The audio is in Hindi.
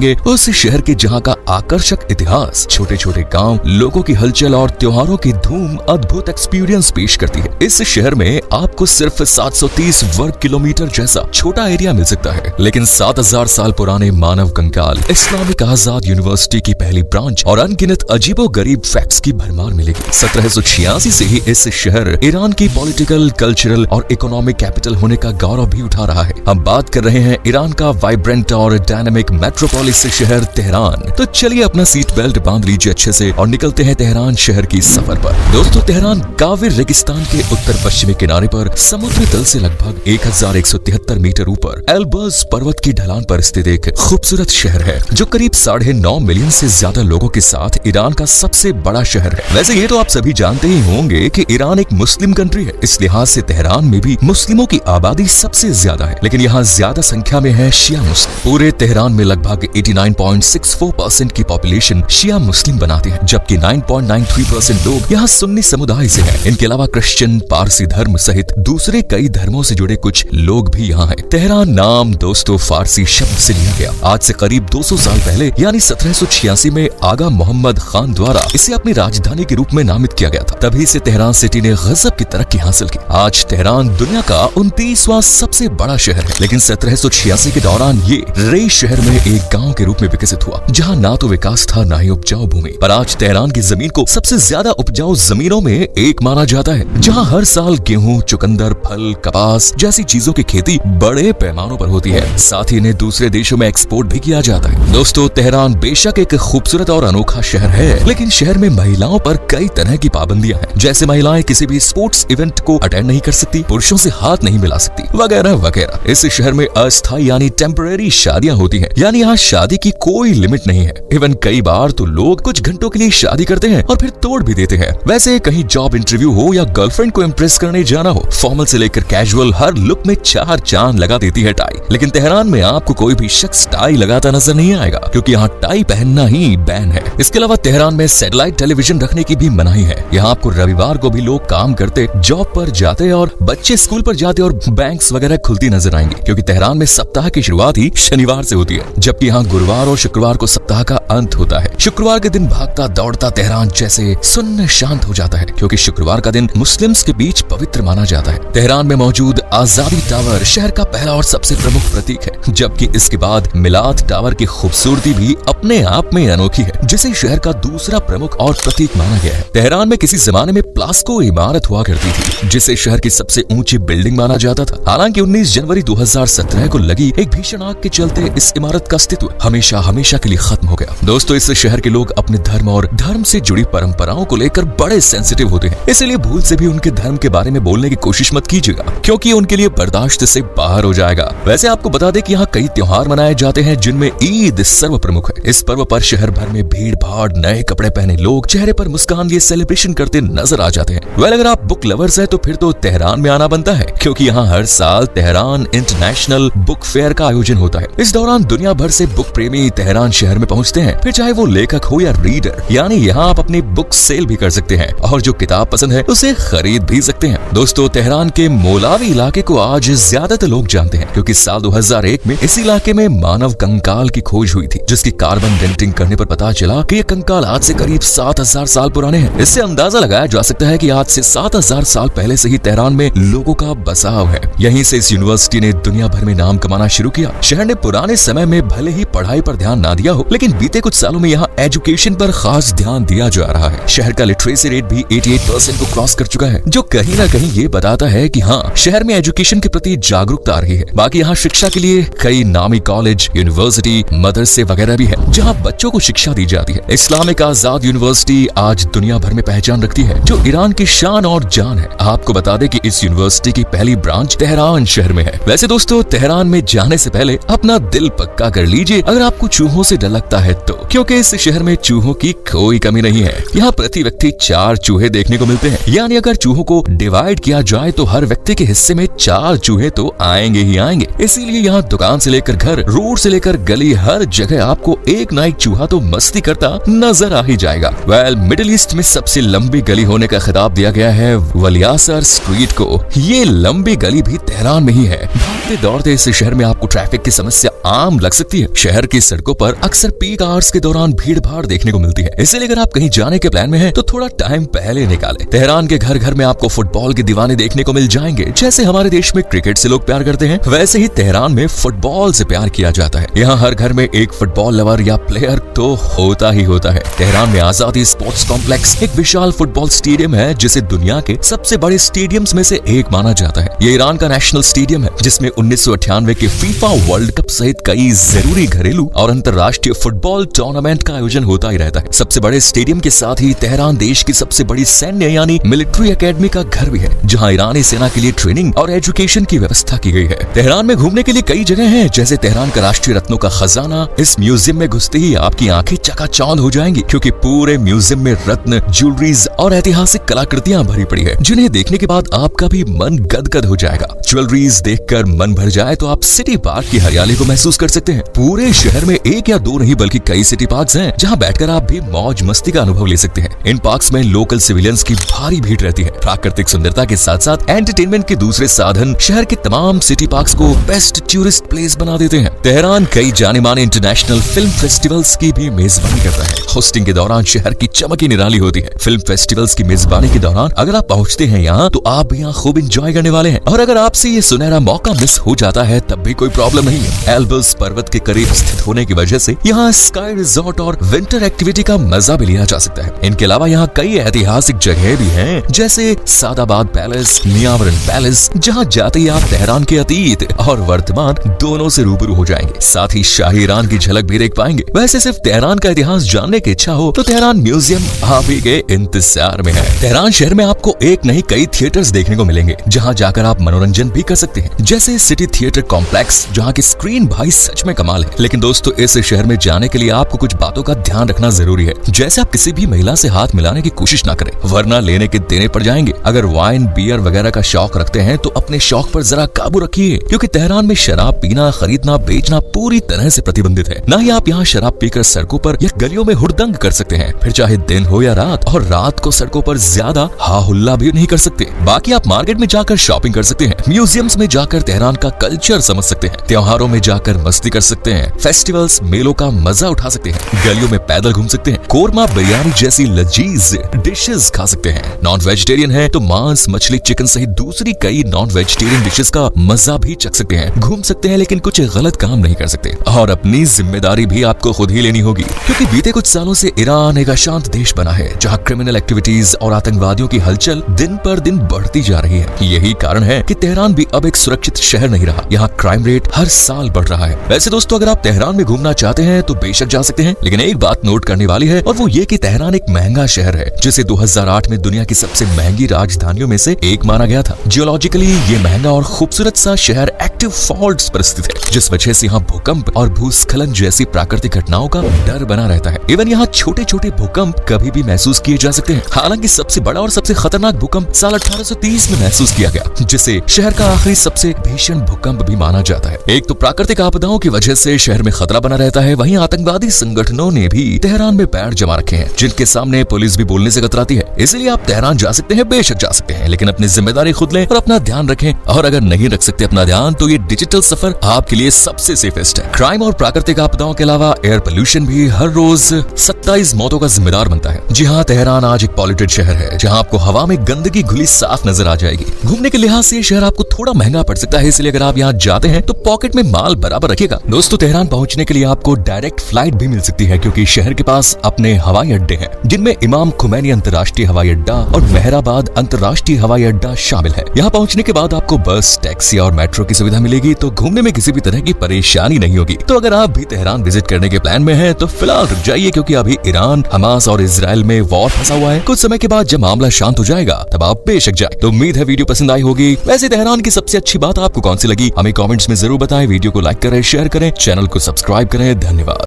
जानेंगे उस शहर के जहाँ का आकर्षक इतिहास, छोटे छोटे गांव, लोगों की हलचल और त्योहारों की धूम अद्भुत एक्सपीरियंस पेश करती है। इस शहर में आपको सिर्फ 730 वर्ग किलोमीटर जैसा छोटा एरिया मिल सकता है, लेकिन 7000 साल पुराने मानव कंकाल, इस्लामिक आजाद यूनिवर्सिटी की पहली ब्रांच और अनगिनत अजीबो गरीब फैक्ट्स की भरमार मिलेगी। 1786 से ही इस शहर ईरान की पॉलिटिकल, कल्चरल और इकोनॉमिक कैपिटल होने का गौरव भी उठा रहा है। हम बात कर रहे हैं ईरान का वाइब्रेंट और डायनामिक मेट्रोपोलिस शहर तेहरान। तो चलिए अपना सीट बेल्ट बांध लीजिए अच्छे से और निकलते हैं तेहरान शहर की सफर पर। दोस्तों, तेहरान काविर रेगिस्तान के उत्तर पश्चिमी किनारे पर समुद्र तल से लगभग 1173 मीटर ऊपर एल्बर्स पर्वत की ढलान पर स्थित एक खूबसूरत शहर है, जो करीब 9.5 मिलियन से ज्यादा लोगों के साथ ईरान का सबसे बड़ा शहर है। वैसे ये तो आप सभी जानते ही होंगे कि ईरान एक मुस्लिम कंट्री है, इस लिहाज से तेहरान में भी मुस्लिमों की आबादी सबसे ज्यादा है, लेकिन यहाँ ज्यादा संख्या में है शिया मुस्लिम। पूरे तेहरान में लगभग 89.64% की पॉपुलेशन शिया मुस्लिम बनाते हैं, जबकि 9.93% लोग यहाँ सुन्नी समुदाय से हैं। इनके अलावा क्रिश्चियन, पारसी धर्म सहित दूसरे कई धर्मों से जुड़े कुछ लोग भी यहाँ हैं। तेहरान नाम दोस्तों फारसी शब्द से लिया गया। आज से करीब 200 साल पहले यानी 1786 में आगा मोहम्मद खान द्वारा इसे अपनी राजधानी के रूप में नामित किया गया था। तभी से तेहरान सिटी ने गजब की तरक्की हासिल की। आज तेहरान दुनिया का 29वां सबसे बड़ा शहर है, लेकिन 1786 के दौरान ये रे शहर में एक गांव के रूप में विकसित हुआ, जहां ना तो विकास था ना ही उपजाऊ भूमि। पर आज तेहरान की जमीन को सबसे ज्यादा उपजाऊ जमीनों में एक माना जाता है, जहां हर साल गेहूं, चुकंदर, फल, कपास जैसी चीजों की खेती बड़े पैमानों पर होती है। साथ ही इन्हें दूसरे देशों में एक्सपोर्ट भी किया जाता है। दोस्तों, तेहरान बेशक एक खूबसूरत और अनोखा शहर है, लेकिन शहर में महिलाओं पर कई तरह की पाबंदियां हैं, जैसे महिलाएं किसी भी स्पोर्ट्स इवेंट को अटेंड नहीं कर सकती, पुरुषों से हाथ नहीं मिला सकती, वगैरह वगैरह। इस शहर में अस्थायी यानी टेम्परेरी शादियां होती हैं, यानी यहाँ शादी की कोई लिमिट नहीं है। इवन कई बार तो लोग कुछ घंटों के लिए शादी करते हैं और फिर तोड़ भी देते हैं। वैसे कहीं जॉब इंटरव्यू हो या गर्लफ्रेंड को इम्प्रेस करने जाना हो, फॉर्मल से लेकर कैजुअल हर लुक में 4 चांद लगा देती है टाई। लेकिन तेहरान में आपको कोई भी शख्स टाई लगाता नजर नहीं आएगा, क्योंकि यहाँ टाई पहनना ही बैन है। इसके अलावा तेहरान में सैटेलाइट टेलीविजन रखने की भी मनाही है। यहाँ आपको रविवार को भी लोग काम करते, जॉब पर जाते और बच्चे स्कूल पर जाते और बैंक्स वगैरह खुलती नजर आएंगी, क्योंकि तेहरान में सप्ताह की शुरुआत ही शनिवार से होती है, जबकि यहाँ गुरुवार और शुक्रवार को सप्ताह का अंत होता है। शुक्रवार के दिन भागता दौड़ता तेहरान जैसे सुन्न शांत हो जाता है, क्योंकि शुक्रवार का दिन मुस्लिम्स के बीच पवित्र माना जाता है। तेहरान में मौजूद आजादी टावर शहर का पहला और सबसे प्रमुख प्रतीक है, जबकि इसके बाद मिलाद टावर की खूबसूरती भी अपने आप में अनोखी है, जिसे शहर का दूसरा प्रमुख और प्रतीक माना गया है। तेहरान में किसी जमाने में प्लास्को इमारत हुआ करती थी, जिसे शहर की सबसे ऊंची बिल्डिंग माना जाता था। हालांकि 19 जनवरी 2017 को लगी एक भीषण आग के चलते इस इमारत का अस्तित्व हमेशा के लिए खत्म हो गया। दोस्तों, इस शहर के लोग अपने धर्म और धर्म से जुड़ी परंपराओं को लेकर बड़े सेंसिटिव होते हैं, इसलिए भूल से भी उनके धर्म के बारे में बोलने की कोशिश मत कीजिएगा, क्योंकि उनके लिए बर्दाश्त से बाहर हो जाएगा। वैसे आपको बता दें कि यहाँ कई त्योहार मनाए जाते हैं, जिनमें ईद सर्व प्रमुख है। इस पर्व पर शहर भर में भीड़ भाड़, नए कपड़े पहने लोग चेहरे पर मुस्कान लिए सेलिब्रेशन करते नजर आ जाते हैं। वेल, अगर आप बुक लवर्स हैं तो फिर तो तेहरान में आना बनता है, क्योंकि यहाँ हर साल तेहरान इंटरनेशनल बुक फेयर का आयोजन होता है। इस दौरान दुनिया भर से बुक प्रेमी तेहरान शहर में पहुँचते हैं, फिर चाहे वो लेखक हो या रीडर, यानी यहाँ आप अपनी बुक सेल भी कर सकते हैं और जो किताब पसंद है उसे खरीद भी सकते हैं। दोस्तों, तेहरान के मोलावी इलाके को आज ज्यादातर लोग जानते हैं, क्योंकि साल 2001 में इस इलाके में मानव कंकाल की खोज हुई थी, जिसकी कार्बन डेटिंग करने पर पता चला कि ये कंकाल आज से करीब 7000 साल पुराने हैं। इससे अंदाजा लगाया जा सकता है कि आज से 7000 साल पहले से ही तेहरान में लोगों का बसाव है। यहीं से इस यूनिवर्सिटी ने दुनिया भर में नाम कमाना शुरू किया। शहर ने पुराने समय में भले ही पढ़ाई पर ध्यान ना दिया हो, लेकिन बीते कुछ सालों में यहाँ एजुकेशन पर खास ध्यान दिया जा रहा है। शहर का लिटरेसी रेट भी 88% को क्रॉस कर चुका है, जो कहीं ना कहीं ये बताता है कि हाँ, शहर में एजुकेशन के प्रति जागरूकता आ रही है। बाकी यहाँ शिक्षा के लिए कई नामी कॉलेज, यूनिवर्सिटी, मदरसे वगैरह भी है, जहाँ बच्चों को शिक्षा दी जाती है। इस्लामिक आजाद यूनिवर्सिटी आज दुनिया भर में पहचान रखती है, जो ईरान की शान और जान है। आपको बता दें कि इस यूनिवर्सिटी की पहली ब्रांच तेहरान शहर में है। वैसे दोस्तों, तेहरान में जाने से पहले अपना दिल पक्का कर लीजिए अगर आपको चूहों से डर लगता है तो, क्योंकि इस शहर में चूहों की कोई कमी नहीं है। यहाँ प्रति व्यक्ति 4 चूहे देखने को मिलते हैं, यानी अगर चूहों को डिवाइड किया जाए तो हर व्यक्ति के हिस्से में 4 चूहे तो आएंगे ही आएंगे। इसीलिए यहाँ दुकान से लेकर घर, रोड से लेकर गली, हर जगह आपको एक ना एक चूहा तो मस्ती करता नजर आ ही जाएगा। वेल, मिडिल ईस्ट में सबसे लंबी गली होने का खिताब दिया गया है वलियासर स्ट्रीट को। ये लंबी गली भी तेहरान में ही है। भागते दौड़ते इस शहर में आपको ट्रैफिक की समस्या आम लग सकती है। शहर शहर की सड़कों पर अक्सर पीक आवर्स के दौरान भीड़ भाड़ देखने को मिलती है, इसलिए अगर आप कहीं जाने के प्लान में हैं तो थोड़ा टाइम पहले निकालें। तेहरान के घर घर में आपको फुटबॉल के दीवाने देखने को मिल जाएंगे। जैसे हमारे देश में क्रिकेट से लोग प्यार करते हैं, वैसे ही तेहरान में फुटबॉल से प्यार किया जाता है। यहाँ हर घर में एक फुटबॉल लवर या प्लेयर तो होता ही होता है। तेहरान में आजादी स्पोर्ट्स कॉम्प्लेक्स एक विशाल फुटबॉल स्टेडियम है, जिसे दुनिया के सबसे बड़े स्टेडियम्स में से एक माना जाता है। ये ईरान का नेशनल स्टेडियम है, जिसमें 1998 के फीफा वर्ल्ड कप सहित कई जरूरी घरेलू और अंतर्राष्ट्रीय फुटबॉल टूर्नामेंट का आयोजन होता ही रहता है। सबसे बड़े स्टेडियम के साथ ही तेहरान देश की सबसे बड़ी सैन्य यानी मिलिट्री एकेडमी का घर भी है, जहाँ ईरानी सेना के लिए ट्रेनिंग और एजुकेशन की व्यवस्था की गई है। तेहरान में घूमने के लिए कई जगह हैं, जैसे तेहरान का राष्ट्रीय रत्नों का खजाना। इस म्यूजियम में घुसते ही आपकी आंखें चकाचौंध हो जाएंगी, क्योंकि पूरे म्यूजियम में रत्न, ज्वेलरीज और ऐतिहासिक कलाकृतियां भरी पड़ी है, जिन्हें देखने के बाद आपका भी मन गदगद हो जाएगा। ज्वेलरीज देखकर मन भर जाए तो आप सिटी पार्क की हरियाली को महसूस कर सकते हैं। पूरे शहर में एक या दो नहीं बल्कि कई सिटी पार्क्स हैं, जहां बैठकर आप भी मौज मस्ती का अनुभव ले सकते हैं। इन पार्क्स में लोकल सिविलियंस की भारी भीड़ रहती है। प्राकृतिक सुंदरता के साथ साथ एंटरटेनमेंट के दूसरे साधन शहर के तमाम सिटी पार्क्स को बेस्ट टूरिस्ट प्लेस बना देते हैं। तेहरान कई जाने माने इंटरनेशनल फिल्म फेस्टिवल्स की भी मेजबानी करता है। होस्टिंग के दौरान शहर की चमक ही निराली होती है। फिल्म फेस्टिवल्स की मेजबानी के दौरान अगर आप पहुंचते हैं यहाँ, तो आप भी यहाँ खूब एंजॉय करने वाले हैं। और अगर आपसे ये सुनहरा मौका मिस हो जाता है, तब भी कोई प्रॉब्लम नहीं है। एल्बर्स पर्वत के करीब स्थित होने की वजह से यहाँ स्काई रिजॉर्ट और विंटर एक्टिविटी का मजा भी लिया जा सकता है। इनके अलावा यहाँ कई ऐतिहासिक जगह भी हैं, जैसे सादाबाद पैलेस, नियावरन पैलेस, जहाँ जाते ही आप तेहरान के अतीत और वर्तमान दोनों से रूबरू हो जाएंगे। साथ ही शाही ईरान की झलक भी देख पाएंगे। वैसे सिर्फ तेहरान का इतिहास जानने की इच्छा हो तो तेहरान म्यूजियम आप ही के इंतजार में है। तेहरान शहर में आपको एक नहीं कई थिएटर्स देखने को मिलेंगे, जहाँ जाकर आप मनोरंजन भी कर सकते हैं, जैसे सिटी थिएटर कॉम्प्लेक्स, जहाँ की स्क्रीन भाई सच में कमाल है। लेकिन दोस्तों, इस शहर में जाने के लिए आपको कुछ बातों का ध्यान रखना जरूरी है। जैसे आप किसी भी महिला से हाथ मिलाने की कोशिश ना करें, वरना लेने के देने पड़ जाएंगे। अगर वाइन, बियर वगैरह का शौक रखते हैं तो अपने शौक पर जरा काबू रखिए, क्योंकि तेहरान में शराब पीना, खरीदना, बेचना पूरी तरह से प्रतिबंधित है। न ही आप यहाँ शराब पीकर सड़कों पर या गलियों में हुड़दंग कर सकते हैं, फिर चाहे दिन हो या रात। और रात को सड़कों पर ज्यादा हा हुल्ला भी नहीं कर सकते। बाकी आप मार्केट में जाकर शॉपिंग कर सकते हैं, म्यूजियम्स में जाकर तेहरान का कल्चर समझ सकते हैं, त्योहारों में जाकर मस्ती कर सकते हैं, फेस्टिवल्स, मेलों का मजा उठा सकते हैं, गलियों में पैदल घूम सकते हैं, कोरमा बिरयानी जैसी लजीज डिशेस खा सकते हैं। नॉन वेजिटेरियन है तो मांस, मछली, चिकन सहित दूसरी कई नॉन वेजिटेरियन डिशेस का मजा भी चख सकते हैं। घूम सकते हैं, लेकिन कुछ गलत काम नहीं कर सकते। और अपनी जिम्मेदारी भी आपको खुद ही लेनी होगी, क्योंकि बीते कुछ सालों से ईरान एक अशांत देश बना है, जहाँ क्रिमिनल एक्टिविटीज और आतंकवादियों की हलचल दिन पर दिन बढ़ती जा रही है। यही कारण है कि तेहरान भी अब एक सुरक्षित शहर नहीं रहा। यहाँ क्राइम रेट हर साल बढ़ रहा है। वैसे दोस्तों, अगर आप तेहरान में घूमना चाहते हैं तो बेशक जा सकते हैं, लेकिन एक बात नोट करने वाली है, और वो ये कि तेहरान एक महंगा शहर है, जिसे 2008 में दुनिया की सबसे महंगी राजधानियों में से एक माना गया था। जियोलॉजिकली ये महंगा और खूबसूरत सा शहर एक्टिव फॉल्ट्स पर स्थित है, जिस वजह से यहाँ भूकंप और भूस्खलन जैसी प्राकृतिक घटनाओं का डर बना रहता है। इवन यहाँ छोटे छोटे भूकंप कभी भी महसूस किए जा सकते हैं। हालांकि सबसे बड़ा और सबसे खतरनाक भूकंप साल 1830 में महसूस किया गया, जिसे शहर का आखिरी सबसे भीषण भूकंप भी माना जाता है। एक तो प्राकृतिक आपदाओं की वजह से शहर में खतरा बना रहता है, वहीं आतंकवादी संगठनों ने भी तेहरान में पैर जमा रखे हैं, जिनके सामने पुलिस भी बोलने से कतराती है। इसलिए आप तेहरान जा सकते हैं, बेशक जा सकते हैं, लेकिन अपनी जिम्मेदारी खुद लें और अपना ध्यान रखें। और अगर नहीं रख सकते अपना ध्यान, तो ये डिजिटल सफर आपके लिए सबसे सेफेस्ट है। क्राइम और प्राकृतिक आपदाओं के अलावा एयर पोल्यूशन भी हर रोज 27 मौतों का जिम्मेदार बनता है। जी हाँ, तेहरान आज एक पॉल्यूटेड शहर है, जहाँ आपको हवा में गंदगी घुली साफ नजर आ जाएगी। घूमने के लिहाज से शहर आपको थोड़ा महंगा पड़ सकता है, इसलिए अगर आप यहाँ जाते हैं तो पॉकेट में माल बराबर रखिएगा। दोस्तों, तेहरान पहुँचने के लिए आपको डायरेक्ट फ्लाइट भी मिल सकती है, क्योंकि शहर के पास अपने हवाई अड्डे हैं, जिनमें इमाम खुमैनी अंतर्राष्ट्रीय हवाई अड्डा और मेहराबाद अंतर्राष्ट्रीय हवाई अड्डा शामिल है। यहाँ पहुँचने के बाद आपको बस, टैक्सी और मेट्रो की सुविधा मिलेगी, तो घूमने में किसी भी तरह की परेशानी नहीं होगी। तो अगर आप भी तेहरान विजिट करने के प्लान में हैं, तो फिलहाल रुक जाइए, क्योंकि अभी ईरान, हमास और इजराइल में वॉर फंसा हुआ है। कुछ समय के बाद जब मामला शांत हो जाएगा, तब आप बेशक जाए। तो उम्मीद है वीडियो पसंद आई होगी। वैसे तेहरान की सबसे अच्छी बात आपको कौन सी लगी, हमें कमेंट्स में जरूर बताएं। वीडियो को लाइक करें, शेयर करें, चैनल को सब्सक्राइब करें। धन्यवाद।